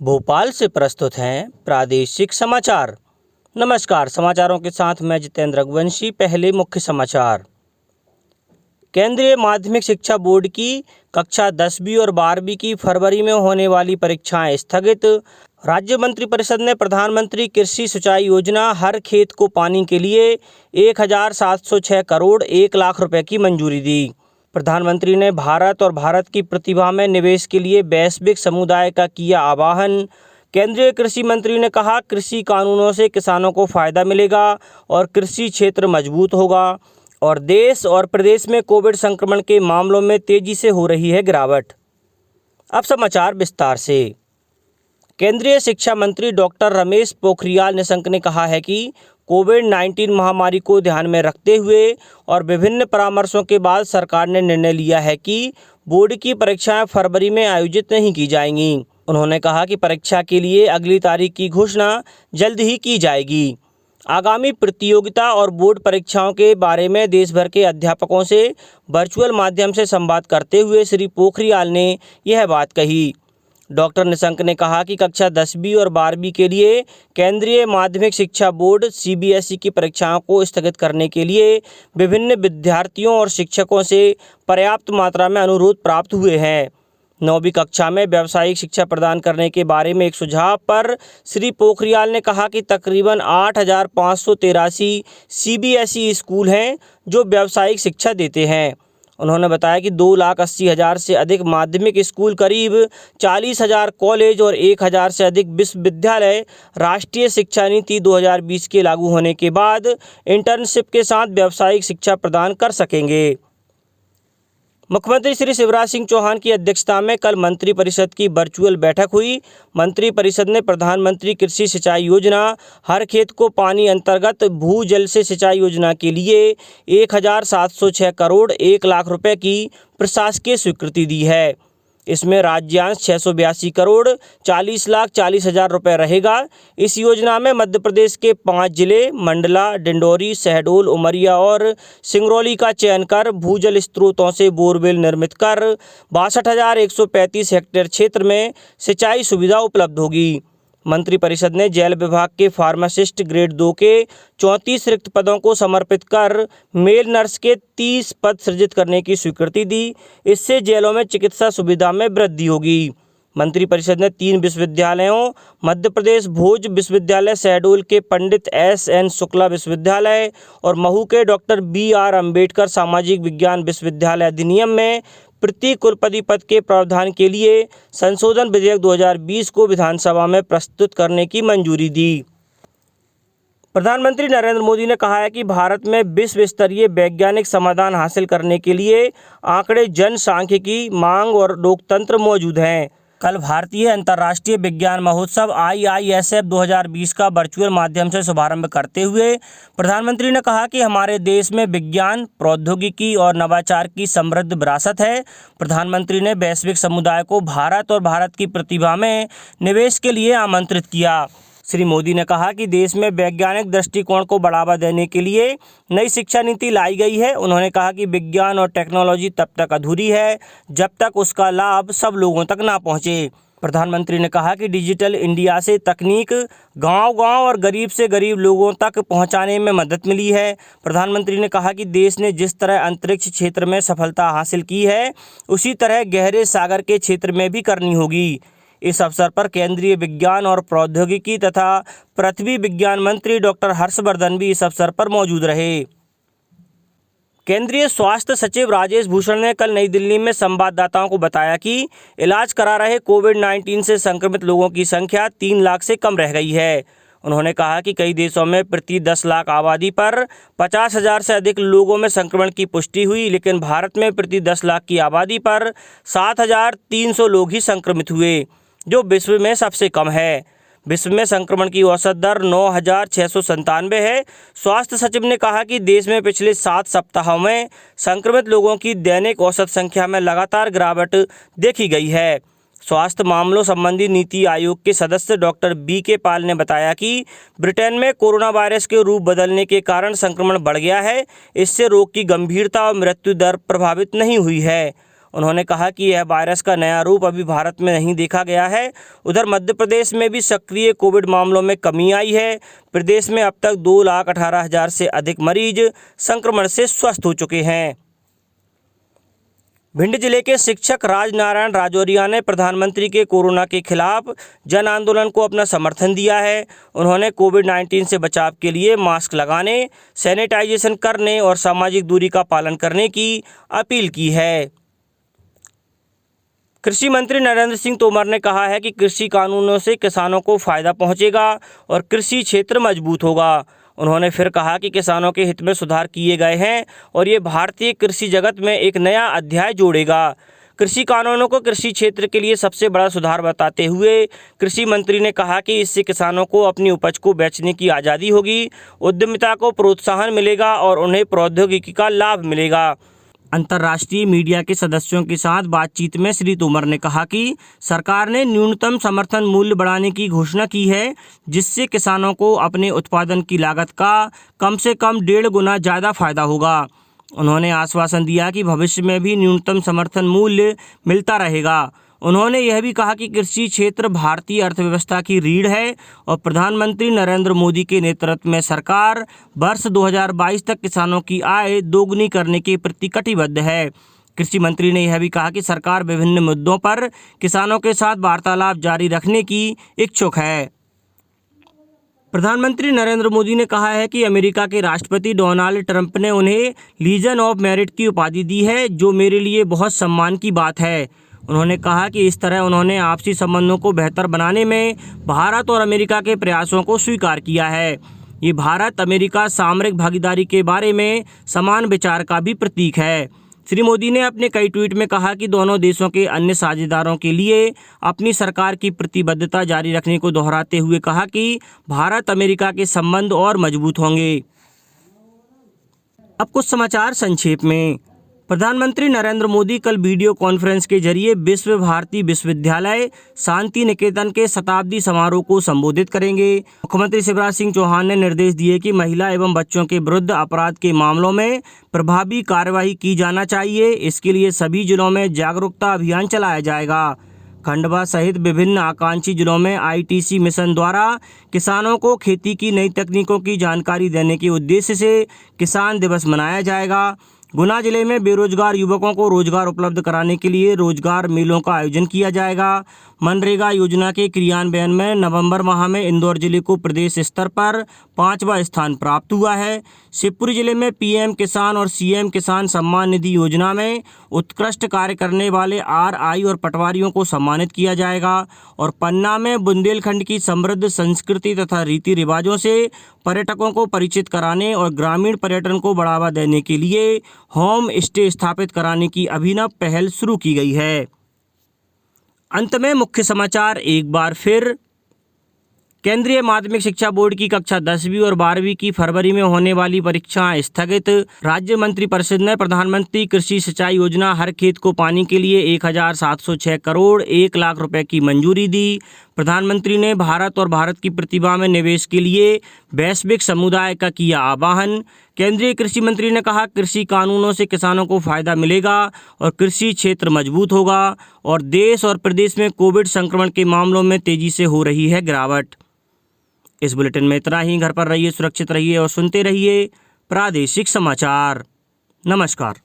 भोपाल से प्रस्तुत हैं प्रादेशिक समाचार। नमस्कार, समाचारों के साथ मैं जितेंद्र रघुवंशी। पहले मुख्य समाचार। केंद्रीय माध्यमिक शिक्षा बोर्ड की कक्षा 10वीं और 12वीं की फरवरी में होने वाली परीक्षाएं स्थगित। राज्य मंत्रिपरिषद ने प्रधानमंत्री कृषि सिंचाई योजना हर खेत को पानी के लिए 1706 करोड़ 1 लाख रुपए की मंजूरी दी। प्रधानमंत्री ने भारत और भारत की प्रतिभा में निवेश के लिए वैश्विक समुदाय का किया आह्वान। केंद्रीय कृषि मंत्री ने कहा, कृषि कानूनों से किसानों को फायदा मिलेगा और कृषि क्षेत्र मजबूत होगा। और देश और प्रदेश में कोविड संक्रमण के मामलों में तेजी से हो रही है गिरावट। अब समाचार विस्तार से। केंद्रीय शिक्षा मंत्री डॉक्टर रमेश पोखरियाल निशंक ने कहा है कि कोविड-19 महामारी को ध्यान में रखते हुए और विभिन्न परामर्शों के बाद सरकार ने निर्णय लिया है कि बोर्ड की परीक्षाएं फरवरी में आयोजित नहीं की जाएंगी। उन्होंने कहा कि परीक्षा के लिए अगली तारीख की घोषणा जल्द ही की जाएगी। आगामी प्रतियोगिता और बोर्ड परीक्षाओं के बारे में देश भर के अध्यापकों से वर्चुअल माध्यम से संवाद करते हुए श्री पोखरियाल ने यह बात कही। डॉक्टर निशंक ने कहा कि कक्षा 10वीं और 12वीं के लिए केंद्रीय माध्यमिक शिक्षा बोर्ड CBSE की परीक्षाओं को स्थगित करने के लिए विभिन्न विद्यार्थियों और शिक्षकों से पर्याप्त मात्रा में अनुरोध प्राप्त हुए हैं। 9वीं कक्षा में व्यावसायिक शिक्षा प्रदान करने के बारे में एक सुझाव पर श्री पोखरियाल ने कहा कि तकरीबन 8,583 CBSE स्कूल हैं जो व्यावसायिक शिक्षा देते हैं। उन्होंने बताया कि 2,80,000 से अधिक माध्यमिक स्कूल, करीब 40,000 कॉलेज और 1,000 से अधिक विश्वविद्यालय राष्ट्रीय शिक्षा नीति 2020 के लागू होने के बाद इंटर्नशिप के साथ व्यावसायिक शिक्षा प्रदान कर सकेंगे। मुख्यमंत्री श्री शिवराज सिंह चौहान की अध्यक्षता में कल मंत्रिपरिषद की वर्चुअल बैठक हुई। मंत्रिपरिषद ने प्रधानमंत्री कृषि सिंचाई योजना हर खेत को पानी अंतर्गत भूजल से सिंचाई योजना के लिए 1706 करोड़ 1 लाख रुपए की प्रशासकीय स्वीकृति दी है। इसमें राज्यांश 682 करोड़ 40,40,000 रुपये रहेगा। इस योजना में मध्य प्रदेश के 5 जिले मंडला, डिंडोरी, शहडोल, उमरिया और सिंगरौली का चयन कर भूजल स्रोतों से बोरवेल निर्मित कर 62,135 हेक्टेयर क्षेत्र में सिंचाई सुविधा उपलब्ध होगी। मंत्रिपरिषद ने जेल विभाग के फार्मासिस्ट ग्रेड 2 के 34 रिक्त पदों को समर्पित कर मेल नर्स के 30 पद सृजित करने की स्वीकृति दी। इससे जेलों में चिकित्सा सुविधा में वृद्धि होगी। मंत्रिपरिषद ने 3 विश्वविद्यालयों मध्य प्रदेश भोज विश्वविद्यालय, शहडोल के पंडित SN शुक्ला विश्वविद्यालय और महू के डॉक्टर BR अम्बेडकर सामाजिक विज्ञान विश्वविद्यालय अधिनियम में प्रति कुलपति पद के प्रावधान के लिए संशोधन विधेयक 2020 को विधानसभा में प्रस्तुत करने की मंजूरी दी। प्रधानमंत्री नरेंद्र मोदी ने कहा है कि भारत में विश्व स्तरीय वैज्ञानिक समाधान हासिल करने के लिए आंकड़े, जनसांख्यिकी, मांग और लोकतंत्र मौजूद हैं। कल भारतीय अंतर्राष्ट्रीय विज्ञान महोत्सव IISF 2020 का वर्चुअल माध्यम से शुभारंभ करते हुए प्रधानमंत्री ने कहा कि हमारे देश में विज्ञान, प्रौद्योगिकी और नवाचार की समृद्ध विरासत है। प्रधानमंत्री ने वैश्विक समुदाय को भारत और भारत की प्रतिभा में निवेश के लिए आमंत्रित किया। श्री मोदी ने कहा कि देश में वैज्ञानिक दृष्टिकोण को बढ़ावा देने के लिए नई शिक्षा नीति लाई गई है। उन्होंने कहा कि विज्ञान और टेक्नोलॉजी तब तक अधूरी है जब तक उसका लाभ सब लोगों तक ना पहुंचे। प्रधानमंत्री ने कहा कि डिजिटल इंडिया से तकनीक गांव-गांव और गरीब से गरीब लोगों तक पहुंचाने में मदद मिली है। प्रधानमंत्री ने कहा कि देश ने जिस तरह अंतरिक्ष क्षेत्र में सफलता हासिल की है, उसी तरह गहरे सागर के क्षेत्र में भी करनी होगी। इस अवसर पर केंद्रीय विज्ञान और प्रौद्योगिकी तथा पृथ्वी विज्ञान मंत्री डॉक्टर हर्षवर्धन भी इस अवसर पर मौजूद रहे। केंद्रीय स्वास्थ्य सचिव राजेश भूषण ने कल नई दिल्ली में संवाददाताओं को बताया कि इलाज करा रहे कोविड-19 से संक्रमित लोगों की संख्या 3 लाख से कम रह गई है। उन्होंने कहा कि कई देशों में प्रति 10 लाख आबादी पर 50,000 से अधिक लोगों में संक्रमण की पुष्टि हुई, लेकिन भारत में प्रति 10 लाख की आबादी पर 7,300 लोग ही संक्रमित हुए, जो विश्व में सबसे कम है। विश्व में संक्रमण की औसत दर 9,697 है। स्वास्थ्य सचिव ने कहा कि देश में पिछले 7 सप्ताहों में संक्रमित लोगों की दैनिक औसत संख्या में लगातार गिरावट देखी गई है। स्वास्थ्य मामलों संबंधी नीति आयोग के सदस्य डॉक्टर BK पाल ने बताया कि ब्रिटेन में कोरोना वायरस के रूप बदलने के कारण संक्रमण बढ़ गया है। इससे रोग की गंभीरता और मृत्यु दर प्रभावित नहीं हुई है। उन्होंने कहा कि यह वायरस का नया रूप अभी भारत में नहीं देखा गया है। उधर मध्य प्रदेश में भी सक्रिय कोविड मामलों में कमी आई है। प्रदेश में अब तक 2,18,000 से अधिक मरीज संक्रमण से स्वस्थ हो चुके हैं। भिंड जिले के शिक्षक राजनारायण राजौरिया ने प्रधानमंत्री के कोरोना के खिलाफ जन आंदोलन को अपना समर्थन दिया है। उन्होंने कोविड-19 से बचाव के लिए मास्क लगाने, सैनिटाइजेशन करने और सामाजिक दूरी का पालन करने की अपील की है। कृषि मंत्री नरेंद्र सिंह तोमर ने कहा है कि कृषि कानूनों से किसानों को फायदा पहुंचेगा और कृषि क्षेत्र मजबूत होगा। उन्होंने फिर कहा कि किसानों के हित में सुधार किए गए हैं और ये भारतीय कृषि जगत में एक नया अध्याय जोड़ेगा। कृषि कानूनों को कृषि क्षेत्र के लिए सबसे बड़ा सुधार बताते हुए कृषि मंत्री ने कहा कि इससे किसानों को अपनी उपज को बेचने की आज़ादी होगी, उद्यमिता को प्रोत्साहन मिलेगा और उन्हें प्रौद्योगिकी का लाभ मिलेगा। अंतर्राष्ट्रीय मीडिया के सदस्यों के साथ बातचीत में श्री तोमर ने कहा कि सरकार ने न्यूनतम समर्थन मूल्य बढ़ाने की घोषणा की है, जिससे किसानों को अपने उत्पादन की लागत का कम से कम 1.5 गुना ज़्यादा फायदा होगा। उन्होंने आश्वासन दिया कि भविष्य में भी न्यूनतम समर्थन मूल्य मिलता रहेगा। उन्होंने यह भी कहा कि कृषि क्षेत्र भारतीय अर्थव्यवस्था की रीढ़ है और प्रधानमंत्री नरेंद्र मोदी के नेतृत्व में सरकार वर्ष 2022 तक किसानों की आय दोगुनी करने के प्रति कटिबद्ध है। कृषि मंत्री ने यह भी कहा कि सरकार विभिन्न मुद्दों पर किसानों के साथ वार्तालाप जारी रखने की इच्छुक है। प्रधानमंत्री नरेंद्र मोदी ने कहा है कि अमेरिका के राष्ट्रपति डोनाल्ड ट्रंप ने उन्हें लीजन ऑफ मेरिट की उपाधि दी है, जो मेरे लिए बहुत सम्मान की बात है। उन्होंने कहा कि इस तरह उन्होंने आपसी संबंधों को बेहतर बनाने में भारत और अमेरिका के प्रयासों को स्वीकार किया है। ये भारत अमेरिका सामरिक भागीदारी के बारे में समान विचार का भी प्रतीक है। श्री मोदी ने अपने कई ट्वीट में कहा कि दोनों देशों के अन्य साझेदारों के लिए अपनी सरकार की प्रतिबद्धता जारी रखने को दोहराते हुए कहा कि भारत अमेरिका के संबंध और मजबूत होंगे। अब कुछ समाचार संक्षेप में। प्रधानमंत्री नरेंद्र मोदी कल वीडियो कॉन्फ्रेंस के जरिए विश्व भारती विश्वविद्यालय शांति निकेतन के शताब्दी समारोह को संबोधित करेंगे। मुख्यमंत्री शिवराज सिंह चौहान ने निर्देश दिए कि महिला एवं बच्चों के विरुद्ध अपराध के मामलों में प्रभावी कार्यवाही की जाना चाहिए। इसके लिए सभी जिलों में जागरूकता अभियान चलाया जाएगा। खंडवा सहित विभिन्न आकांक्षी जिलों में ITC मिशन द्वारा किसानों को खेती की नई तकनीकों की जानकारी देने के उद्देश्य से किसान दिवस मनाया जाएगा। गुना जिले में बेरोजगार युवकों को रोजगार उपलब्ध कराने के लिए रोजगार मेलों का आयोजन किया जाएगा। मनरेगा योजना के क्रियान्वयन में नवंबर माह में इंदौर जिले को प्रदेश स्तर पर 5वां स्थान प्राप्त हुआ है। शिवपुरी जिले में PM किसान और CM किसान सम्मान निधि योजना में उत्कृष्ट कार्य करने वाले RI और पटवारियों को सम्मानित किया जाएगा। और पन्ना में बुंदेलखंड की समृद्ध संस्कृति तथा रीति रिवाजों से पर्यटकों को परिचित कराने और ग्रामीण पर्यटन को बढ़ावा देने के लिए होम स्टे स्थापित कराने की अभिनव पहल शुरू की गई है। अंत में मुख्य समाचार एक बार फिर। केंद्रीय माध्यमिक शिक्षा बोर्ड की कक्षा 10वीं और 12वीं की फरवरी में होने वाली परीक्षाएं स्थगित। राज्य मंत्रिपरिषद ने प्रधानमंत्री कृषि सिंचाई योजना हर खेत को पानी के लिए 1,706 करोड़ 1 लाख रुपए की मंजूरी दी। प्रधानमंत्री ने भारत और भारत की प्रतिभा में निवेश के लिए वैश्विक समुदाय का किया आह्वान। केंद्रीय कृषि मंत्री ने कहा कृषि कानूनों से किसानों को फायदा मिलेगा और कृषि क्षेत्र मजबूत होगा। और देश और प्रदेश में कोविड संक्रमण के मामलों में तेजी से हो रही है गिरावट। इस बुलेटिन में इतना ही। घर पर रहिए, सुरक्षित रहिए और सुनते रहिए प्रादेशिक समाचार। नमस्कार।